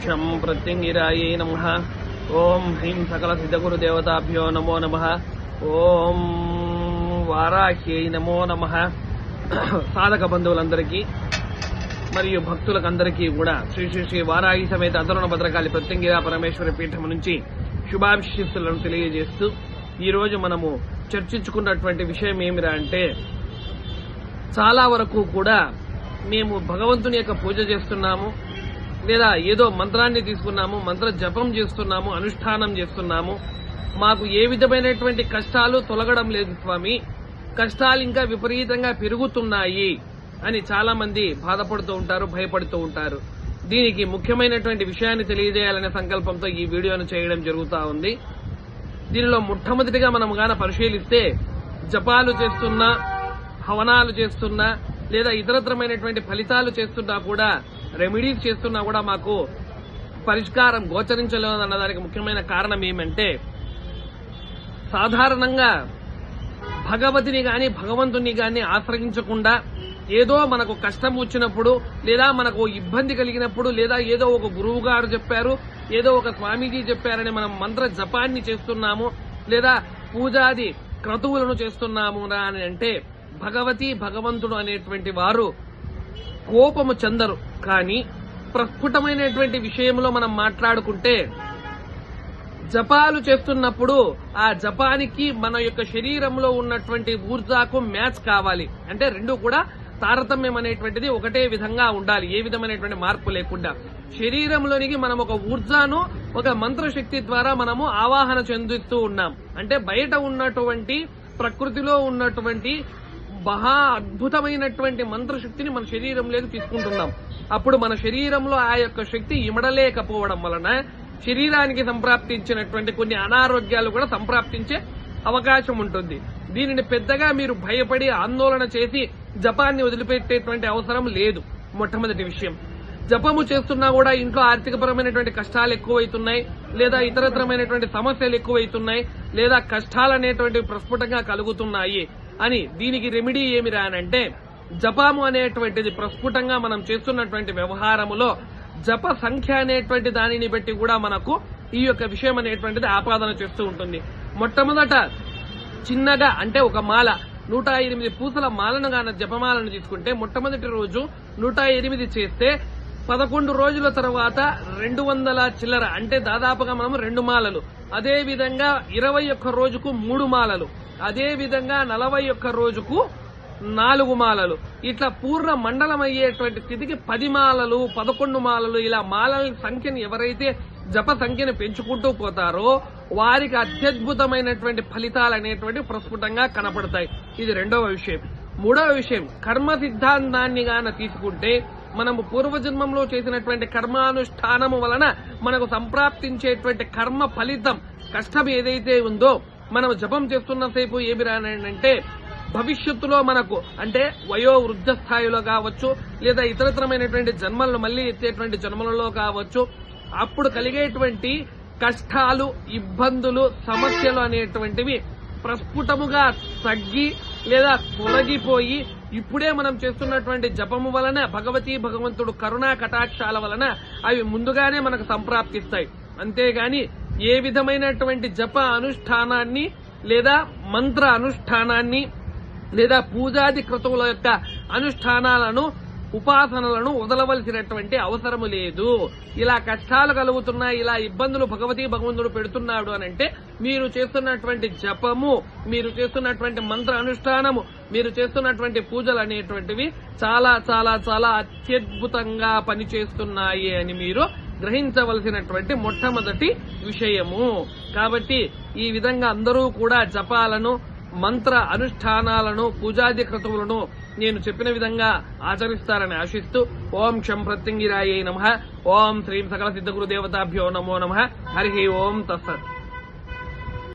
क्षं प्रत्यंगिरायै नमः। ओम ह्रीं सकल सिद्धगुरुदेवताभ्यो नमो नमः। ओम వారాహ్యై నమో నమః। సాధక బంధువులందరికీ మరియు భక్తులకందరికీ కూడా శ్రీ శ్రీ శ్రీ వారాహి సమేత అధర్వణ భద్రకాళి ప్రత్యంగిరా పరమేశ్వరి పీఠం నుంచి శుభాభిషిస్తులను తెలియజేస్తూ ఈ రోజు మనము చర్చించుకున్నటువంటి విషయం ఏమిరా అంటే, చాలా వరకు కూడా మేము భగవంతుని యొక్క పూజ చేస్తున్నాము, లేదా ఏదో మంత్రాన్ని తీసుకున్నాము, మంత్ర జపం చేస్తున్నాము, అనుష్ఠానం చేస్తున్నాము, మాకు ఏ విధమైనటువంటి కష్టాలు తొలగడం లేదు స్వామి, కష్టాలు ఇంకా విపరీతంగా పెరుగుతున్నాయి అని చాలా మంది బాధపడుతూ ఉంటారు, భయపడుతూ ఉంటారు. దీనికి ముఖ్యమైనటువంటి విషయాన్ని తెలియజేయాలనే సంకల్పంతో ఈ వీడియోను చేయడం జరుగుతూ ఉంది. దీనిలో మొట్టమొదటిగా మనం గాన పరిశీలిస్తే, జపాలు చేస్తున్నా, హవనాలు చేస్తున్నా, లేదా ఇతరత్రమైనటువంటి ఫలితాలు చేస్తున్నా కూడా, రెమెడీస్ చేస్తున్నా కూడా మాకు పరిష్కారం గోచరించలేదు అన్నదానికి ముఖ్యమైన కారణం ఏమంటే, సాధారణంగా భగవతిని గాని భగవంతుని గాని ఆశ్రయించకుండా ఏదో మనకు కష్టం వచ్చినప్పుడు, లేదా మనకు ఇబ్బంది కలిగినప్పుడు, లేదా ఏదో ఒక గురువు గారు చెప్పారు, ఏదో ఒక స్వామీజీ చెప్పారని మనం మంత్ర జపాన్ని చేస్తున్నాము, లేదా పూజాది క్రతువులను చేస్తున్నాము అని అంటే, భగవతి భగవంతుడు అనేటువంటి వారు కోపము చెందరు. కానీ ప్రస్ఫుటమైనటువంటి విషయంలో మనం మాట్లాడుకుంటే, జపాలు చేస్తున్నప్పుడు ఆ జపానికి మన యొక్క శరీరంలో ఉన్నటువంటి ఊర్జాకు మ్యాచ్ కావాలి. అంటే రెండు కూడా తారతమ్యం అనేటువంటిది ఒకటే విధంగా ఉండాలి, ఏ విధమైనటువంటి మార్పు లేకుండా. శరీరంలోనికి మనం ఒక ఊర్జాను ఒక మంత్రశక్తి ద్వారా మనము ఆవాహన చెందుతూ ఉన్నాం. అంటే బయట ఉన్నటువంటి ప్రకృతిలో ఉన్నటువంటి మహా అద్భుతమైనటువంటి మంత్రశక్తిని మన శరీరంలోకి తీసుకుంటున్నాం. అప్పుడు మన శరీరంలో ఆ యొక్క శక్తి ఇమడలేకపోవడం వలన శరీరానికి సంప్రాప్తించినటువంటి కొన్ని అనారోగ్యాలు కూడా సంప్రాప్తించే అవకాశం ఉంటుంది. దీనిని పెద్దగా మీరు భయపడి ఆందోళన చేసి జపాన్ని వదిలిపెట్టేటువంటి అవసరం లేదు. మొట్టమొదటి విషయం, జపము చేస్తున్నా కూడా ఇంట్లో ఆర్థికపరమైనటువంటి కష్టాలు ఎక్కువైతున్నాయి, లేదా ఇతరత్రమైనటువంటి సమస్యలు ఎక్కువైతున్నాయి, లేదా కష్టాలు అనేటువంటివి ప్రస్ఫుటంగా కలుగుతున్నాయి అని దీనికి రెమెడీ ఏమిరా అంటే, జపము అనేటువంటిది ప్రస్ఫుటంగా మనం చేస్తున్నటువంటి వ్యవహారములో జప సంఖ్య అనేటువంటి దానిని బట్టి కూడా మనకు ఈ యొక్క విషయం అనేటువంటిది ఆపాదన చేస్తూ ఉంటుంది. మొట్టమొదట చిన్నగా అంటే ఒక మాల 108 పూసల మాలను గాన జపమాలను తీసుకుంటే, మొట్టమొదటి రోజు 108 చేస్తే 11 రోజుల తర్వాత 200 చిల్లర, అంటే దాదాపుగా మనం 2 మాలలు. అదే విధంగా 21 రోజుకు 3 మాలలు, అదే విధంగా 41 రోజుకు 4 మాలలు, ఇట్లా పూర్ణ మండలం అయ్యేటువంటి స్థితికి 10 మాలలు, 11 మాలలు, ఇలా మాలల సంఖ్యను ఎవరైతే జప సంఖ్యను పెంచుకుంటూ పోతారో వారికి అత్యద్భుతమైనటువంటి ఫలితాలు అనేటువంటి ప్రస్ఫుటంగా కనపడతాయి. ఇది రెండవ విషయం. మూడవ విషయం, కర్మ సిద్ధాంతాన్ని గాన తీసుకుంటే, మనము పూర్వజన్మంలో చేసినటువంటి కర్మానుష్ఠానము వలన మనకు సంప్రాప్తించేటువంటి కర్మ ఫలితం, కష్టం ఏదైతే ఉందో, మనం జపం చేస్తున్న సేపు ఏమి రానంటే, భవిష్యత్తులో మనకు అంటే వయో వృద్ధ స్థాయిలో కావచ్చు, లేదా ఇతరతరమైనటువంటి జన్మలను మళ్లీ ఎత్తేటువంటి జన్మలలో కావచ్చు, అప్పుడు కలిగేటువంటి కష్టాలు, ఇబ్బందులు, సమస్యలు అనేటువంటివి ప్రస్ఫుటముగా తగ్గి లేదా తొలగిపోయి, ఇప్పుడే మనం చేస్తున్నటువంటి జపము వలన భగవతీ భగవంతుడు కరుణా కటాక్షాల వలన అవి ముందుగానే మనకు సంప్రాప్తిస్తాయి. అంతేగాని ఏ విధమైనటువంటి జప అనుష్ఠానాన్ని, లేదా మంత్ర అనుష్ఠానాన్ని, లేదా పూజాది క్రతువుల యొక్క అనుష్ఠానాలను, ఉపాసనలను వదలవలసినటువంటి అవసరము లేదు. ఇలా కష్టాలు కలుగుతున్నాయి, ఇలా ఇబ్బందులు భగవతీ భగవంతుడు పెడుతున్నాడు అనంటే, మీరు చేస్తున్నటువంటి జపము, మీరు చేస్తున్నటువంటి మంత్ర అనుష్ఠానము, మీరు చేస్తున్నటువంటి పూజలు అనేటువంటివి చాలా చాలా చాలా అత్యద్భుతంగా పనిచేస్తున్నాయి అని మీరు గ్రహించవలసినటువంటి మొట్టమొదటి విషయము. కాబట్టి ఈ విధంగా అందరూ కూడా జపాలను, మంత్ర అనుష్ఠానాలను, పూజాది క్రతువులను నేను చెప్పిన విధంగా ఆచరిస్తారని ఆశిస్తూ, ఓం క్షం ప్రత్యంగిరాయై నమః. ఓం శ్రీం సకల సిద్ధగురు దేవతాభ్యో నమో నమః. హరి ఓం తత్సత్.